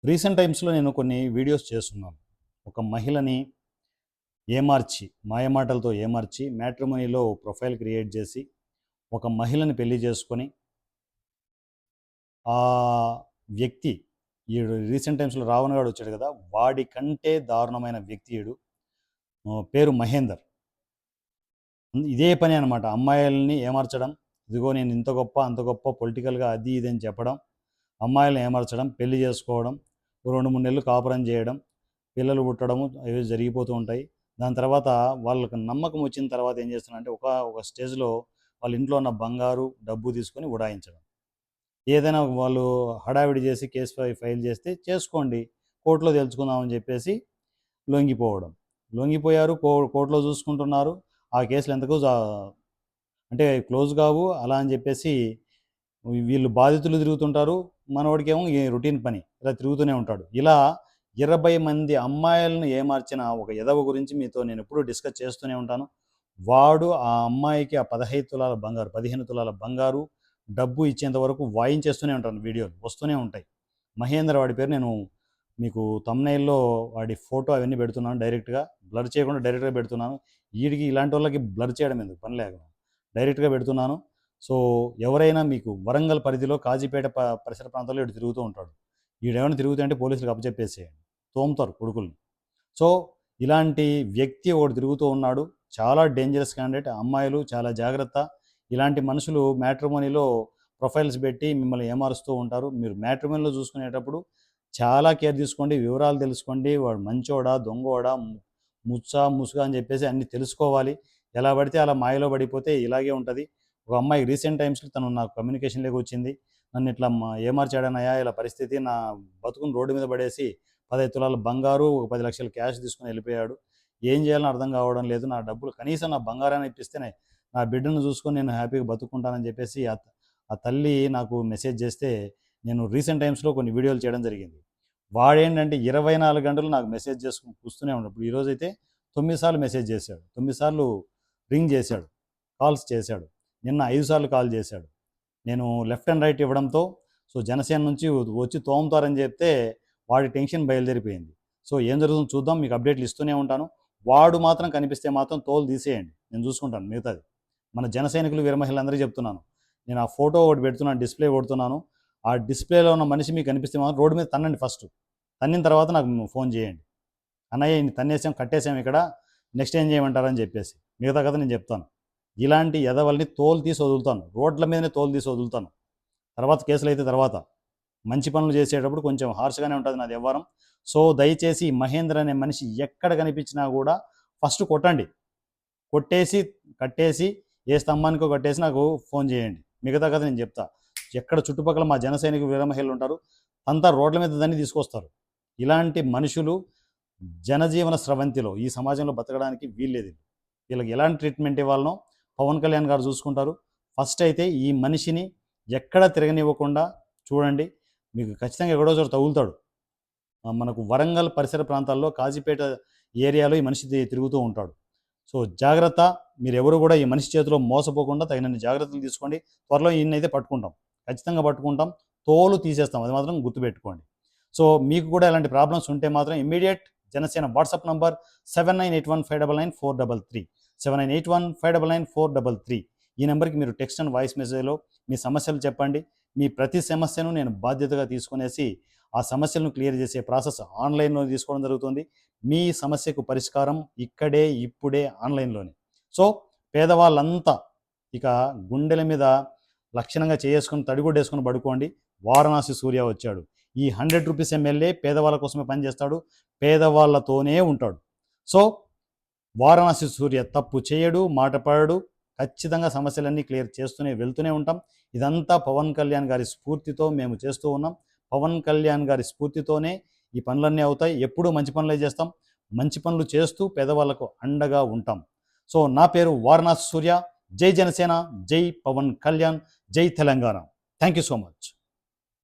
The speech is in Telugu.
రీసెంట్ టైమ్స్‌లో నేను కొన్ని వీడియోస్ చేస్తున్నాను. ఒక మహిళని మాయమాటలతో ఏమార్చి మ్యాట్రిమోనీలో ప్రొఫైల్ క్రియేట్ చేసి, ఒక మహిళని పెళ్లి చేసుకొని, ఆ వ్యక్తి ఈడు రీసెంట్ టైమ్స్‌లో రావణ్ గాడు వచ్చాడు కదా! వాడి కంటే దారుణమైన వ్యక్తి ఈడు. పేరు మహేందర్. ఇదే పని అనమాట. అమ్మాయిల్ని ఏమార్చడం. ఇదిగో నేను ఇంత గొప్ప, అంత గొప్ప పొలిటికల్‌గా అది ఇది అని చెప్పడం. అమ్మాయిల్ని ఏమార్చడం, పెళ్లి చేసుకోవడం, 2, 3 నెలలు కాపురం చేయడం, పిల్లలు పుట్టడము అవి జరిగిపోతూ ఉంటాయి. దాని తర్వాత వాళ్ళకి నమ్మకం వచ్చిన తర్వాత ఏం చేస్తున్నారంటే ఒక స్టేజ్‌లో వాళ్ళ ఇంట్లో ఉన్న బంగారు, డబ్బు తీసుకొని ఉడాయించడం. ఏదైనా వాళ్ళు హడావిడి చేసి కేస్ ఫైల్ చేస్తే చేసుకోండి. కోర్టులో తేల్చుకుందామని చెప్పేసి లొంగిపోవడం. లొంగిపోయారు. కోర్టులో చూసుకుంటున్నారు. ఆ కేసులు ఎంతకు అంటే క్లోజ్ కావు. అలా అని చెప్పేసి వీళ్ళు బాధితులు తిరుగుతుంటారు. మనోడికేమో ఈ రొటీన్ పని. ఇలా తిరుగుతూనే ఉంటాడు. ఇలా 20 మంది అమ్మాయిలను ఏమార్చిన ఒక ఎదవ గురించి మీతో నేనెప్పుడూ డిస్కస్ చేస్తూనే ఉంటాను. వాడు ఆ అమ్మాయికి ఆ 15 తులాల బంగారు, 15 తులాల బంగారు డబ్బు ఇచ్చేంత వరకు వాయించేస్తూనే ఉంటాను. వీడియోలు వస్తూనే ఉంటాయి. మహేందర్ వాడి పేరు నేను మీకు థంబ్‌నెయిల్‌లో వాడి ఫోటో అవన్నీ పెడుతున్నాను డైరెక్ట్‌గా. బ్లర్ చేయకుండా డైరెక్ట్‌గా పెడుతున్నాను. ఈడికి ఇలాంటి వాళ్ళకి బ్లర్ చేయడం ఎందుకు పని లేకుండా. డైరెక్ట్‌గా పెడుతున్నాను. సో, ఎవరైనా మీకు వరంగల్ పరిధిలో కాజీపేట పరిసర ప్రాంతాల్లో ఈడు తిరుగుతూ ఉంటాడు. ఈడేమైనా తిరుగుతుంటే పోలీసులకు అప్పచెప్పేసేయండి. తోముతారు కొడుకుల్ని. సో, ఇలాంటి వ్యక్తి ఒకడు తిరుగుతూ ఉన్నాడు. చాలా డేంజరస్ క్యాండిడేట్. అమ్మాయిలు చాలా జాగ్రత్త. ఇలాంటి మనుషులు మ్యాట్రిమోనీలో ప్రొఫైల్స్ పెట్టి మిమ్మల్ని ఏమారుస్తూ ఉంటారు. మీరు మ్యాట్రిమోనీలో చూసుకునేటప్పుడు చాలా కేర్ తీసుకోండి. వివరాలు తెలుసుకోండి. వాడు మంచోడా, దొంగోడా, ముసుగా అని చెప్పేసి అన్నీ తెలుసుకోవాలి. ఎలా పడితే అలా మాయలో పడిపోతే ఇలాగే ఉంటది. ఒక అమ్మాయి రీసెంట్ టైమ్స్‌లో తను నాకు కమ్యూనికేషన్‌లోకి వచ్చింది. నన్ను ఇట్లా ఏమార్చాడన్నయ్య ఇలా పరిస్థితి. నా బతుకుని రోడ్డు మీద పడేసి 15 తులాల బంగారు, ఒక 10,00,000 క్యాష్ తీసుకొని వెళ్ళిపోయాడు. ఏం చేయాలో అర్థం కావడం లేదు. నా డబ్బులు కనీసం నా బంగారాన్ని ఇప్పిస్తేనే నా బిడ్డను చూసుకొని నేను హ్యాపీగా బతుకుంటానని చెప్పేసి ఆ తల్లి నాకు మెసేజ్ చేస్తే నేను రీసెంట్ టైమ్స్‌లో కొన్ని వీడియోలు చేయడం జరిగింది. వాడేంటంటే 24 గంటలు నాకు మెసేజ్ చేసుకొని చూస్తూనే ఉన్నాడు. ఇప్పుడు ఈరోజైతే 9 సార్లు మెసేజ్ చేశాడు. 9 సార్లు రింగ్ చేశాడు. కాల్స్ చేశాడు. నిన్న 5 సార్లు కాల్ చేశాడు. నేను లెఫ్ట్ అండ్ రైట్ ఇవ్వడంతో జనసేన నుంచి వచ్చి తోముతారని చెప్తే వాడి టెన్షన్ బయలుదేరిపోయింది. ఏం జరుగుతుందో చూద్దాం. మీకు అప్డేట్లు ఇస్తూనే ఉంటాను. వాడు మాత్రం కనిపిస్తే మాత్రం తోలు తీసేయండి. నేను చూసుకుంటాను మిగతాది. మన జన సైనికులు, వీర మహిళలందరికీ చెప్తున్నాను. నేను ఆ ఫోటో ఒకటి పెడుతున్నాను, డిస్ప్లే కొడుతున్నాను. ఆ డిస్ప్లేలో ఉన్న మనిషి మీకు కనిపిస్తే మాత్రం రోడ్డు మీద తన్నండి ఫస్ట్. తన్నిన తర్వాత నాకు ఫోన్ చేయండి. అన్నయ్య ఇన్ని తన్నేసాం, కట్టేసాం ఇక్కడ, నెక్స్ట్ ఏం చేయమంటారని చెప్పేసి మిగతా కథ నేను చెప్తాను. ఇలాంటి ఎదవల్ని తోలు తీసి వదులుతాను. రోడ్ల మీదనే తోలు తీసి వదులుతాను. తర్వాత కేసులు అయితే తర్వాత. మంచి పనులు చేసేటప్పుడు కొంచెం హార్ష్గానే ఉంటుంది నాది వ్యవహారం. దయచేసి మహేంద్ర అనే మనిషి ఎక్కడ కనిపించినా కూడా ఫస్ట్ కొట్టండి. కొట్టేసి కట్టేసి ఏ స్తంభానికో కట్టేసి నాకు ఫోన్ చేయండి. మిగతా కథ నేను చెప్తా. ఎక్కడ చుట్టుపక్కల మా జన సైనికులు, వీర మహిళలు ఉంటారు, అంతా రోడ్ల మీద దాన్ని తీసుకొస్తారు. ఇలాంటి మనుషులు జనజీవన స్రవంతిలో ఈ సమాజంలో బతకడానికి వీల్లేదు. వీళ్ళకి ఎలాంటి ట్రీట్మెంట్ ఇవ్వాలనో పవన్ కళ్యాణ్ గారు చూసుకుంటారు. ఫస్ట్ అయితే ఈ మనిషిని ఎక్కడ తిరగనివ్వకుండా చూడండి. మీకు ఖచ్చితంగా ఎక్కడో చోట తగులుతాడు. మనకు వరంగల్ పరిసర ప్రాంతాల్లో కాజీపేట ఏరియాలో ఈ మనిషి తిరుగుతూ ఉంటాడు. జాగ్రత్త. మీరెవరు కూడా ఈ మనిషి చేతిలో మోసపోకుండా తగినన్ని జాగ్రత్తలు తీసుకోండి. త్వరలో ఈయనైతే పట్టుకుంటాం. ఖచ్చితంగా పట్టుకుంటాం. తోలు తీసేస్తాం. అది మాత్రం గుర్తుపెట్టుకోండి. మీకు కూడా ఇలాంటి ప్రాబ్లమ్స్ ఉంటే మాత్రం ఇమ్మీడియట్ జనసేన వాట్సాప్ నంబర్ 7981599433 7981599433 ఈ నెంబర్కి మీరు టెక్స్ట్ అండ్ వాయిస్ మెసేజ్లో మీ సమస్యలు చెప్పండి. మీ ప్రతి సమస్యను నేను బాధ్యతగా తీసుకునేసి ఆ సమస్యలను క్లియర్ చేసే ప్రాసెస్ ఆన్లైన్లో తీసుకోవడం జరుగుతుంది. మీ సమస్యకు పరిష్కారం ఇక్కడే, ఇప్పుడే, ఆన్లైన్లోనే. పేదవాళ్ళంతా ఇక గుండెల మీద లక్షణంగా చేసుకుని తడిగుడ్డేసుకుని పడుకోండి. వారణాసి సూర్య వచ్చాడు. ఈ 100 రూపీస్ ఎమ్మెల్యే పేదవాళ్ళ కోసమే పనిచేస్తాడు. పేదవాళ్ళతోనే ఉంటాడు. వారణాసి సూర్య తప్పు చేయడు, మాట పడడు. ఖచ్చితంగా సమస్యలన్నీ క్లియర్ చేస్తూనే వెళ్తూనే ఉంటాం. ఇదంతా పవన్ కళ్యాణ్ గారి స్ఫూర్తితో మేము చేస్తూ ఉన్నాం. పవన్ కళ్యాణ్ గారి స్ఫూర్తితోనే ఈ పనులన్నీ అవుతాయి. ఎప్పుడూ మంచి పనులే చేస్తాం. మంచి పనులు చేస్తూ పేదవాళ్లకు అండగా ఉంటాం. నా పేరు వారణాసి సూర్య. జై జనసేన, జై పవన్ కళ్యాణ్, జై Telangana. Thank you so much.